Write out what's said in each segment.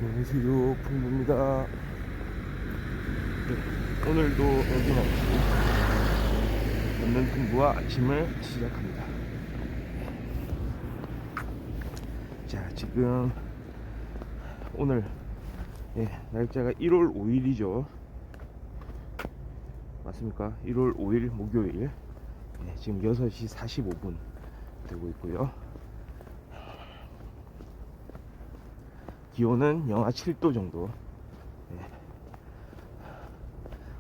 안녕하세요, 풍부입니다. 네, 오늘도 어김없이 걷는 풍부와 아침을 시작합니다. 자, 지금 오늘 날짜가 1월 5일이죠. 맞습니까? 1월 5일 목요일. 지금 6시 45분 되고 있고요. 기온은 영하 7도 정도.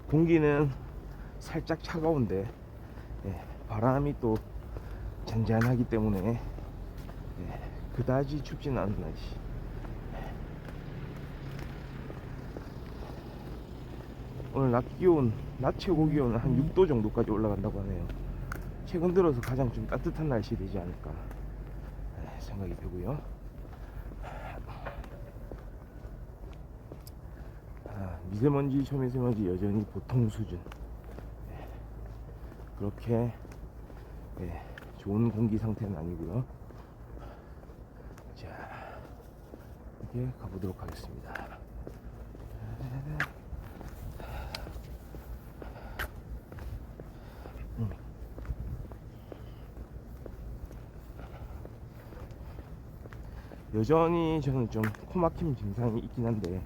공기는 살짝 차가운데 바람이 또 잔잔하기 때문에 그다지 춥진 않은 날씨. 오늘 낮 최고 기온은 한 6도 정도까지 올라간다고 하네요. 최근 들어서 가장 좀 따뜻한 날씨 되지 않을까 생각이 되고요. 미세먼지, 초미세먼지 여전히 보통 수준. 그렇게 좋은 공기 상태는 아니고요. 자, 이제 가보도록 하겠습니다. 여전히 저는 좀 코막힘 증상이 있긴 한데,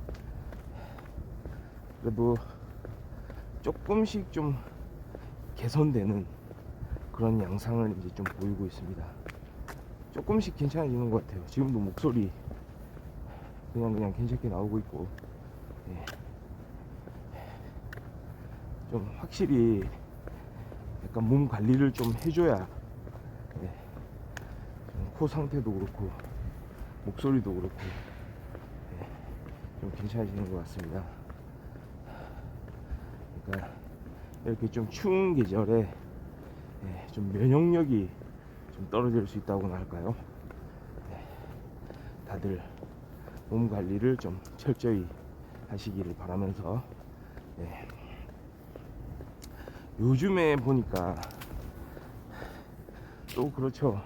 그래도 조금씩 좀 개선되는 그런 양상을 이제 좀 보이고 있습니다. 조금씩 괜찮아지는 것 같아요. 지금도 목소리 그냥 괜찮게 나오고 있고, 좀 확실히 약간 몸 관리를 좀 해줘야 코 상태도 그렇고 목소리도 그렇고 좀 괜찮아지는 것 같습니다. 그러니까 이렇게 좀 추운 계절에 좀 면역력이 좀 떨어질 수 있다고나 할까요? 다들 몸 관리를 좀 철저히 하시기를 바라면서, 요즘에 보니까 또 그렇죠.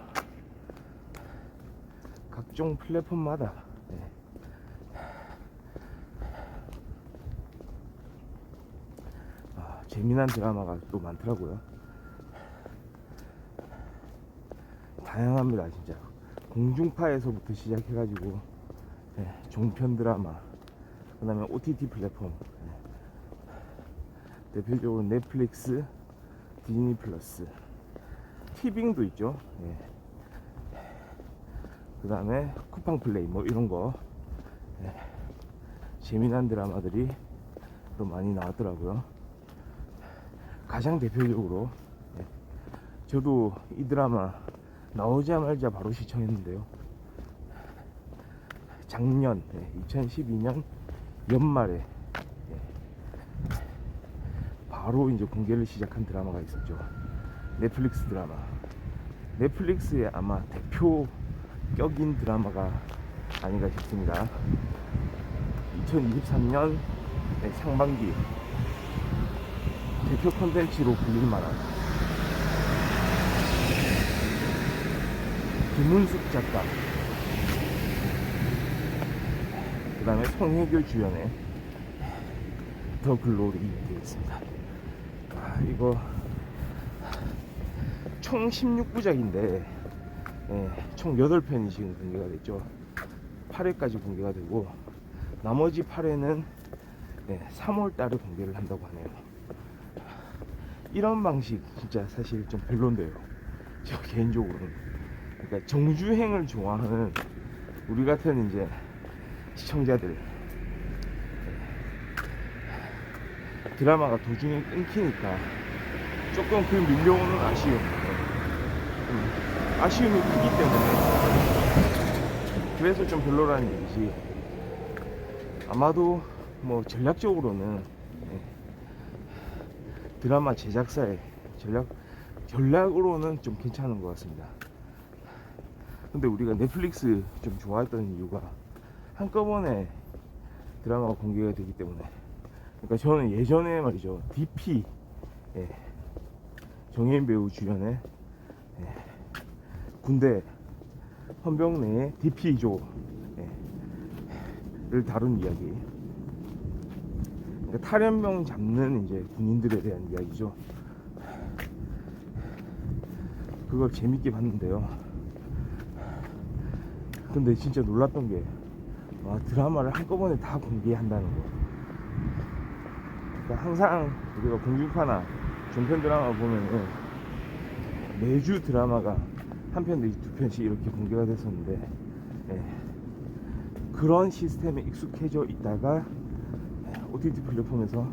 각종 플랫폼마다 재미난 드라마가 또 많더라고요. 다양합니다, 진짜. 공중파에서부터 시작해가지고 종편 드라마, 그 다음에 OTT 플랫폼, 대표적으로 넷플릭스, 디즈니 플러스, 티빙도 있죠. 그 다음에 쿠팡 플레이 뭐 이런거 재미난 드라마들이 또 많이 나왔더라고요. 가장 대표적으로 저도 이 드라마 나오자마자 바로 시청했는데요. 작년 2012년 연말에 바로 이제 공개를 시작한 드라마가 있었죠. 넷플릭스 드라마. 넷플릭스의 아마 대표격인 드라마가 아닌가 싶습니다. 2023년 상반기 대표 콘텐츠로 불릴 만한 김은숙 작가, 그 다음에 송혜교 주연의 더 글로리 되겠습니다. 이거 총 16부작인데 총 8편이 지금 공개가 됐죠. 8회까지 공개가 되고 나머지 8회는 3월 달에 공개를 한다고 하네요. 이런 방식 진짜 사실 좀 별론데요, 저 개인적으로는. 그러니까 정주행을 좋아하는 우리 같은 이제 시청자들, 드라마가 도중에 끊기니까 조금 그 밀려오는 아쉬움이 크기 때문에 그래서 좀 별로라는 얘기지. 아마도 뭐 전략적으로는 드라마 제작사의 전략으로는 좀 괜찮은 것 같습니다. 근데 우리가 넷플릭스 좀 좋아했던 이유가 한꺼번에 드라마가 공개가 되기 때문에. 그러니까 저는 예전에 말이죠, DP 정혜인 배우 주연의 군대 헌병내의 DP조 다룬 이야기. 그러니까 탈염병 잡는 이제 군인들에 대한 이야기죠. 그걸 재밌게 봤는데요. 근데 진짜 놀랐던 게 드라마를 한꺼번에 다 공개한다는 거. 그러니까 항상 우리가 공중파나 종편 드라마 보면은 매주 드라마가 한 편 내지 두 편씩 이렇게 공개가 됐었는데, 그런 시스템에 익숙해져 있다가 OTT 플랫폼에서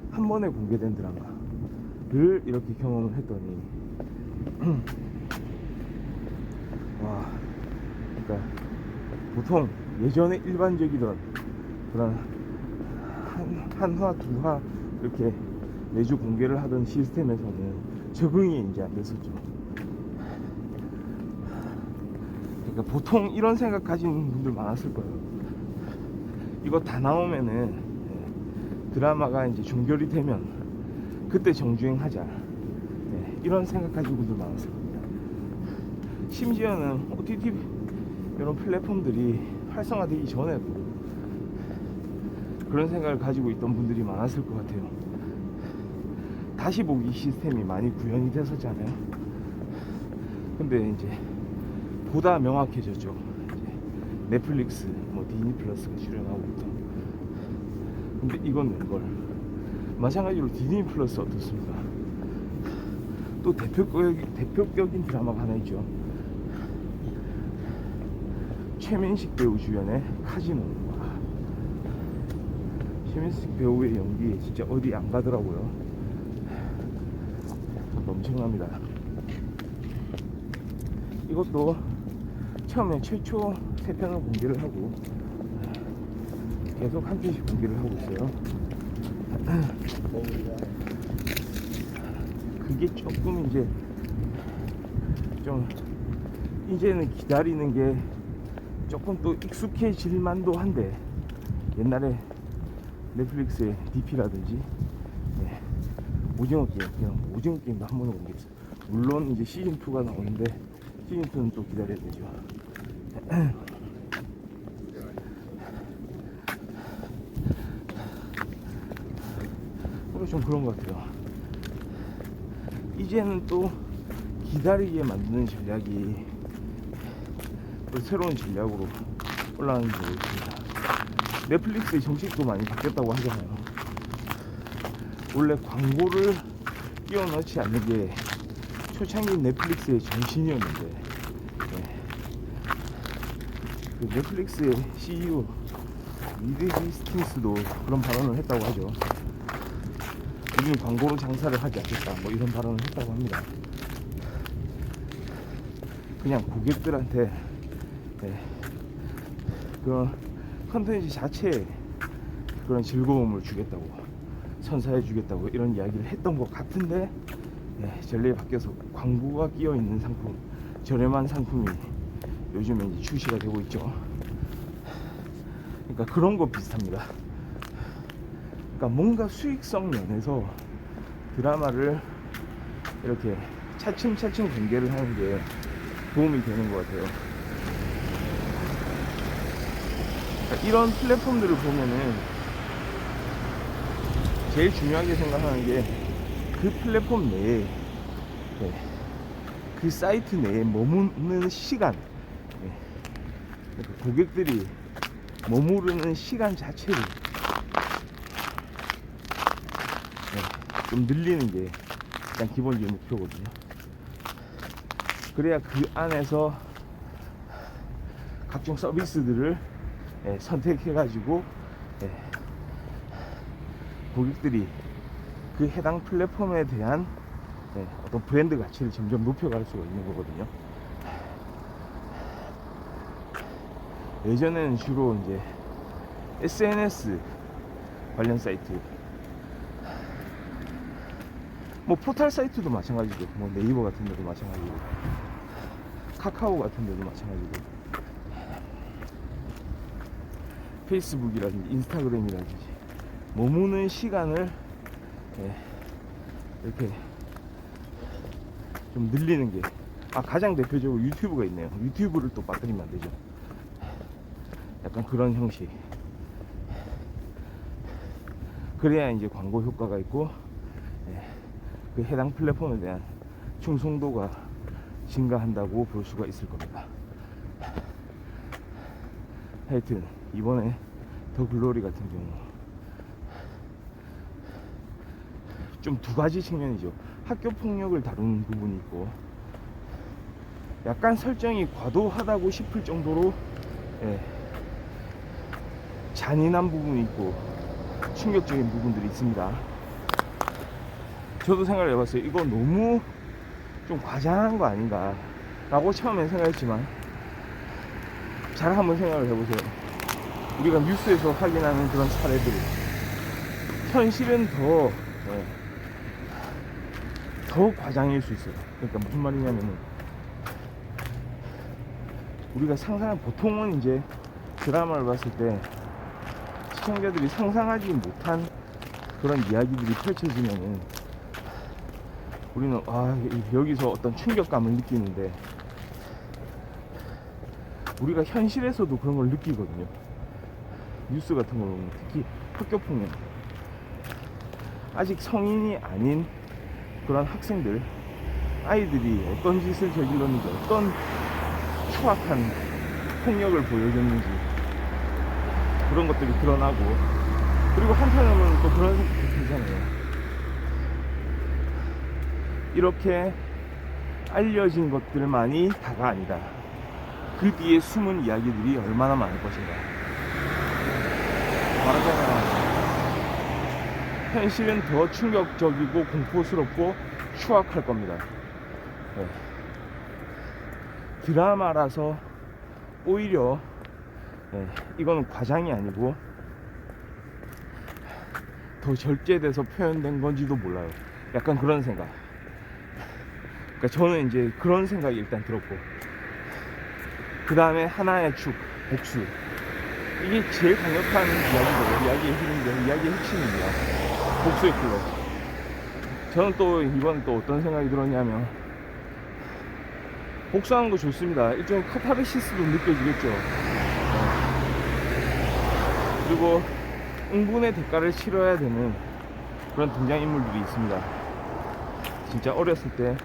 한 번에 공개된 드라마를 이렇게 경험을 했더니 와, 그러니까 보통 예전에 일반적이던 그런 한화 두화 이렇게 매주 공개를 하던 시스템에서는 적응이 이제 안 됐었죠. 그러니까 보통 이런 생각 가진 분들 많았을 거예요. 이거 다 나오면은 드라마가 이제 종결이 되면 그때 정주행하자, 이런 생각 가진 분들 많았을 겁니다. 심지어는 OTT 이런 플랫폼들이 활성화되기 전에도 그런 생각을 가지고 있던 분들이 많았을 것 같아요. 다시 보기 시스템이 많이 구현이 됐었잖아요. 근데 이제 보다 명확해졌죠. 이제 넷플릭스, 디즈니 플러스가 출연하고 있던. 근데 이건 웬걸. 마찬가지로 디즈니 플러스 어떻습니까? 또 대표격인 드라마가 하나 있죠. 최민식 배우 주연의 카지노. 최민식 배우의 연기 진짜 어디 안 가더라고요. 엄청납니다. 이것도 처음에 최초 3편을 공개를 하고 계속 한 편씩 공개를 하고 있어요. 그게 조금 이제 좀 이제는 기다리는 게 조금 또 익숙해질 만도 한데, 옛날에 넷플릭스의 DP라든지 오징어 게임, 그냥 오징어 게임도 한 번에 공개했어요. 물론 이제 시즌2가 나오는데 시즌2는 또 기다려야 되죠. 좀 그런 것 같아요. 이제는 또 기다리게 만드는 전략이 또 새로운 전략으로 올라가는 게 있습니다. 넷플릭스의 정책도 많이 바뀌었다고 하잖아요. 원래 광고를 끼워 넣지 않는 게 초창기 넷플릭스의 정신이었는데, 그 넷플릭스의 CEO 리드 히스팅스도 그런 발언을 했다고 하죠. 우리는 광고로 장사를 하지 않겠다, 뭐 이런 발언을 했다고 합니다. 그냥 고객들한테 그런 컨텐츠 자체에 그런 즐거움을 주겠다고, 선사해 주겠다고 이런 이야기를 했던 것 같은데, 전례에 바뀌어서 광고가 끼어 있는 상품, 저렴한 상품이 요즘에 이제 출시가 되고 있죠. 그러니까 그런 거 비슷합니다. 그러니까 뭔가 수익성 면에서 드라마를 이렇게 차츰차츰 공개를 하는 게 도움이 되는 것 같아요. 그러니까 이런 플랫폼들을 보면은 제일 중요하게 생각하는 게 그 플랫폼 내에, 그 사이트 내에 머무는 시간, 그러니까 고객들이 머무르는 시간 자체를 좀 늘리는 게 일단 기본적인 목표거든요. 그래야 그 안에서 각종 서비스들을 선택해가지고 고객들이 그 해당 플랫폼에 대한 어떤 브랜드 가치를 점점 높여갈 수가 있는 거거든요. 예전에는 주로 이제 SNS 관련 사이트, 뭐 포털 사이트도 마찬가지고, 뭐 네이버 같은 데도 마찬가지고, 카카오 같은 데도 마찬가지고, 페이스북이라든지 인스타그램이라든지 머무는 시간을 이렇게 좀 늘리는 게, 가장 대표적으로 유튜브가 있네요. 유튜브를 또 빠뜨리면 안 되죠. 약간 그런 형식. 그래야 이제 광고 효과가 있고 그 해당 플랫폼에 대한 충성도가 증가한다고 볼 수가 있을 겁니다. 하여튼 이번에 더 글로리 같은 경우 좀 두 가지 측면이죠. 학교 폭력을 다루는 부분이 있고 약간 설정이 과도하다고 싶을 정도로 잔인한 부분이 있고 충격적인 부분들이 있습니다. 저도 생각을 해봤어요. 이거 너무 좀 과장한 거 아닌가 라고 처음엔 생각했지만 잘 한번 생각을 해보세요. 우리가 뉴스에서 확인하는 그런 사례들 현실은 더 과장일 수 있어요. 그러니까 무슨 말이냐면은 우리가 상상한 보통은 이제 드라마를 봤을 때 시청자들이 상상하지 못한 그런 이야기들이 펼쳐지면은 우리는 여기서 어떤 충격감을 느끼는데 우리가 현실에서도 그런 걸 느끼거든요. 뉴스 같은 거 보면 특히 학교 폭력 아직 성인이 아닌 그런 학생들 아이들이 어떤 짓을 저질렀는지 어떤 추악한 폭력을 보여줬는지 그런 것들이 드러나고 그리고 한편으로는 또 그런 생각이 들잖아요. 이렇게 알려진 것들만이 다가 아니다. 그 뒤에 숨은 이야기들이 얼마나 많을 것인가. 말하자면 현실은 더 충격적이고 공포스럽고 추악할 겁니다. 드라마라서 오히려 이거는 과장이 아니고 더 절제돼서 표현된 건지도 몰라요. 약간 그런 생각. 그러니까 저는 이제 그런 생각이 일단 들었고 그 다음에 하나의 축, 복수. 이게 제일 강력한 이야기거든요. 이야기의 힘인데 이야기의 핵심입니다. 복수의 플롯. 저는 또 이번 또 어떤 생각이 들었냐면 복수하는 거 좋습니다. 일종의 카타르시스도 느껴지겠죠. 그리고 응분의 대가를 치러야 되는 그런 등장인물들이 있습니다. 진짜 어렸을 때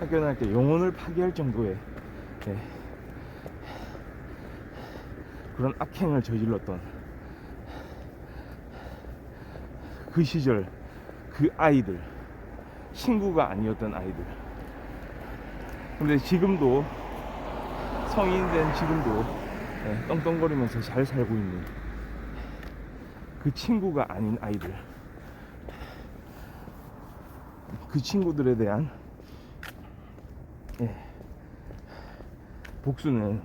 학교 다닐 때 영혼을 파괴할 정도의 그런 악행을 저질렀던 그 시절 그 아이들, 친구가 아니었던 아이들. 근데 지금도 성인 된 지금도 떵떵거리면서 잘 살고 있는 그 친구가 아닌 아이들, 그 친구들에 대한 복수는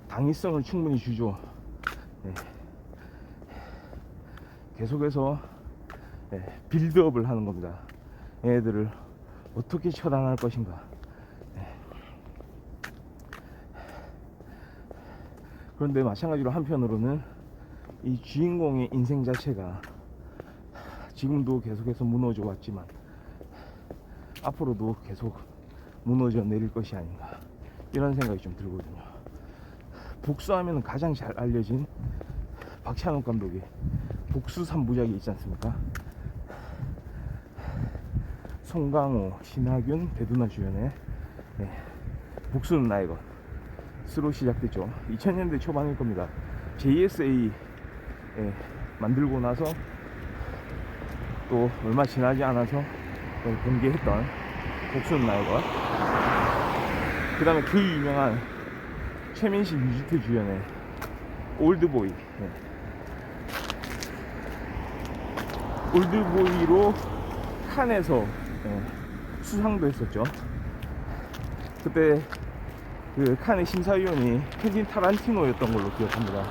당위성을 충분히 주죠. 계속해서 빌드업을 하는 겁니다. 얘네들을 어떻게 처단할 것인가. 그런데 마찬가지로 한편으로는 이 주인공의 인생 자체가 지금도 계속해서 무너져 왔지만 앞으로도 계속 무너져 내릴 것이 아닌가, 이런 생각이 좀 들거든요. 복수하면 가장 잘 알려진 박찬욱 감독의 복수 3부작이 있지 않습니까? 송강호, 신하균, 배두나 주연의 복수는 나의 것으로 시작됐죠. 2000년대 초반일 겁니다. JSA 만들고 나서 또 얼마 지나지 않아서 공개했던 복수는 나의 것. 그 다음에 그 유명한 최민식, 뮤지트 주연의 올드보이. 올드보이로 칸에서 수상도 했었죠. 그때 그 칸의 심사위원이 퀸틴 타란티노였던 걸로 기억합니다.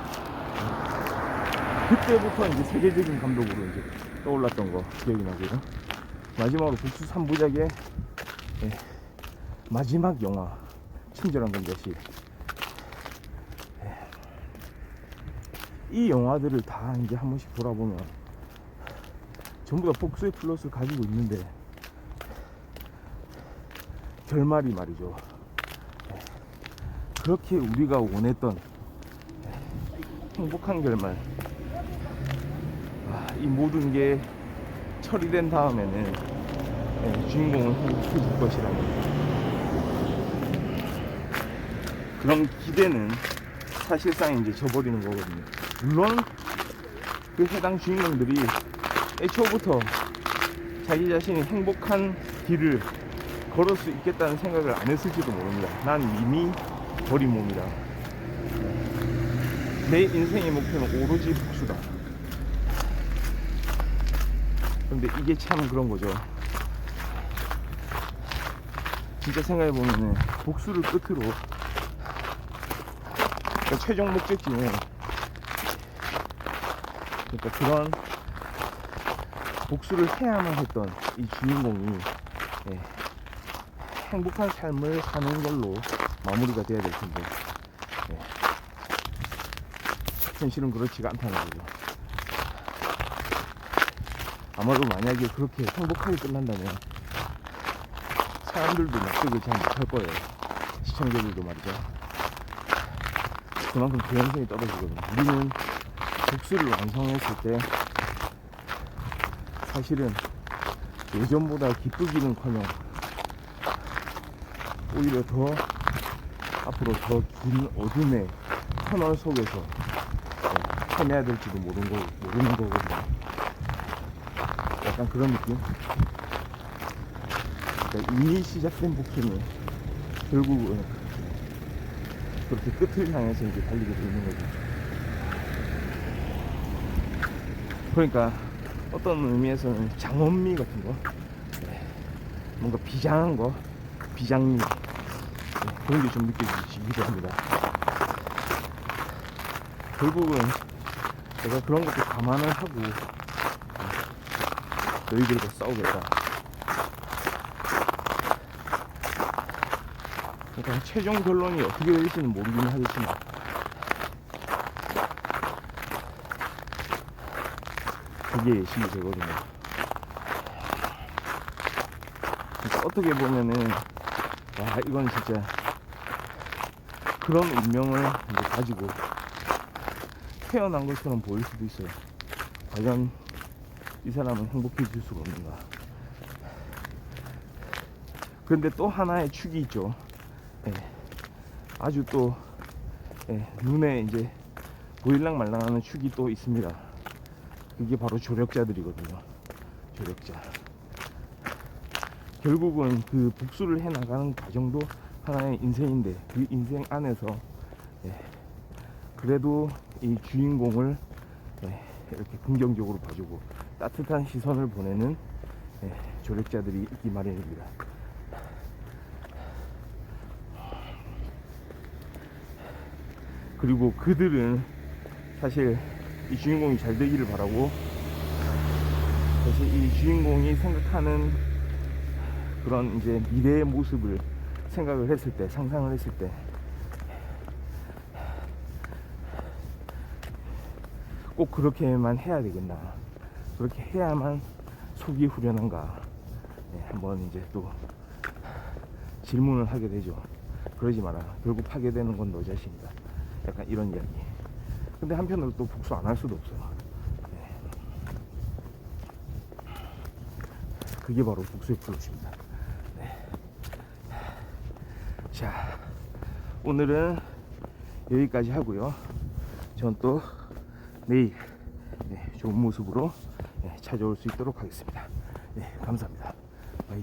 그때부터 이제 세계적인 감독으로 이제 떠올랐던 거 기억이 나고요. 마지막으로 복수 3부작의 마지막 영화 친절한 검자씨. 이 영화들을 다 이제 한 번씩 돌아보면 전부 다 복수의 플롯을 가지고 있는데 결말이 말이죠, 그렇게 우리가 원했던 행복한 결말, 이 모든 게 처리된 다음에는 주인공은 행복해질 것이라는 그런 기대는 사실상 이제 져버리는 거거든요. 물론 그 해당 주인공들이 애초부터 자기 자신이 행복한 길을 걸을 수 있겠다는 생각을 안 했을지도 모릅니다. 난 이미 버린 몸이다. 내 인생의 목표는 오로지 복수다. 근데 이게 참 그런 거죠. 진짜 생각해보면은 복수를 끝으로 그러니까 최종 목적지는 그러니까 그런 복수를 해야만 했던 이 주인공이 행복한 삶을 사는 걸로 마무리가 돼야 될 텐데 현실은 그렇지가 않다는 거죠. 아마도 만약에 그렇게 행복하게 끝난다면 사람들도 납득을 잘 못할 거예요. 시청자들도 말이죠. 그만큼 개연성이 떨어지거든요. 우리는 복수를 완성했을 때 사실은 예전보다 기쁘기는커녕 오히려 더 앞으로 더 긴 어둠의 터널 속에서 헤매야 될지도 모르는 거거든요. 약간 그런 느낌? 그러니까 이미 시작된 복수는 결국은 그렇게 끝을 향해서 이제 달리게 되는 거죠. 그러니까 어떤 의미에서는 장엄미 같은 거, 뭔가 비장한 거, 비장미, 그런 게 좀 느껴지기도 합니다. 결국은 내가 그런 것도 감안을 하고 너희들과 싸우겠다. 그러니까 최종 결론이 어떻게 될지는 모르긴 하겠지만 그게 예측이 되거든요. 그러니까 어떻게 보면은 이건 진짜 그런 운명을 이제 가지고 태어난 것처럼 보일 수도 있어요. 과연 이 사람은 행복해질 수가 없는가. 그런데 또 하나의 축이 있죠. 아주 또 눈에 이제 보일랑 말랑하는 축이 또 있습니다. 그게 바로 조력자들이거든요. 조력자. 결국은 그 복수를 해나가는 과정도 하나의 인생인데 그 인생 안에서 그래도 이 주인공을 이렇게 긍정적으로 봐주고 따뜻한 시선을 보내는 조력자들이 있기 마련입니다. 그리고 그들은 사실 이 주인공이 잘 되기를 바라고 사실 이 주인공이 생각하는 그런 이제 미래의 모습을 생각을 했을 때, 상상을 했을 때 꼭 그렇게만 해야 되겠나, 그렇게 해야만 속이 후련한가, 한번 이제 또 질문을 하게 되죠. 그러지 마라, 결국 하게 되는 건 너 자신이다. 약간 이런 이야기. 근데 한편으로 또 복수 안 할 수도 없어요. 그게 바로 복수의 플롯입니다. 자, 오늘은 여기까지 하고요. 전 또 내일 좋은 모습으로 찾아올 수 있도록 하겠습니다. 감사합니다. 바이.